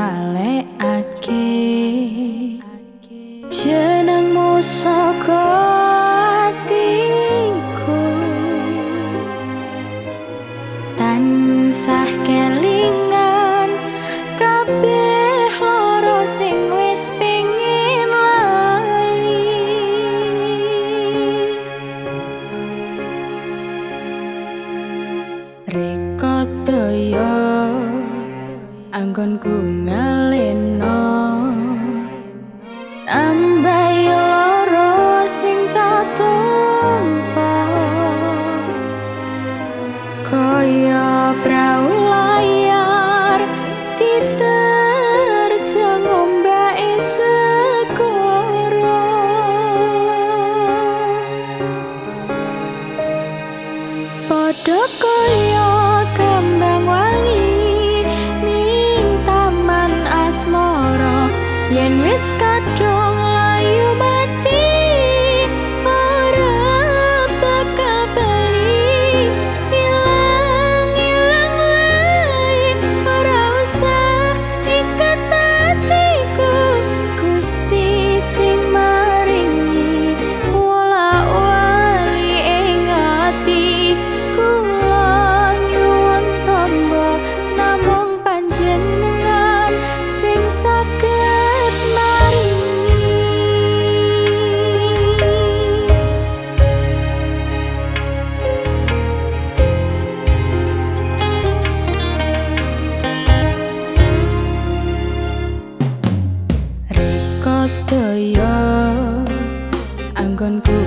ngalekake jenengmu saka atiku tansah kelingan kabeh loro sing wis pengin lali rekotoyo anggonku ngaleno ambai loro sing tak tumpa kaya prau layar diterjang ombake segara padha kaya kembang wangi ning taman asmara yen wis kadung layu mati ora bakal bali ilang wae ora usah iket atiku Gusti sing maringi wala-wali ing ati kula nyuwun tamba namung panjenengan sing saged maringi rekotoyo anggonku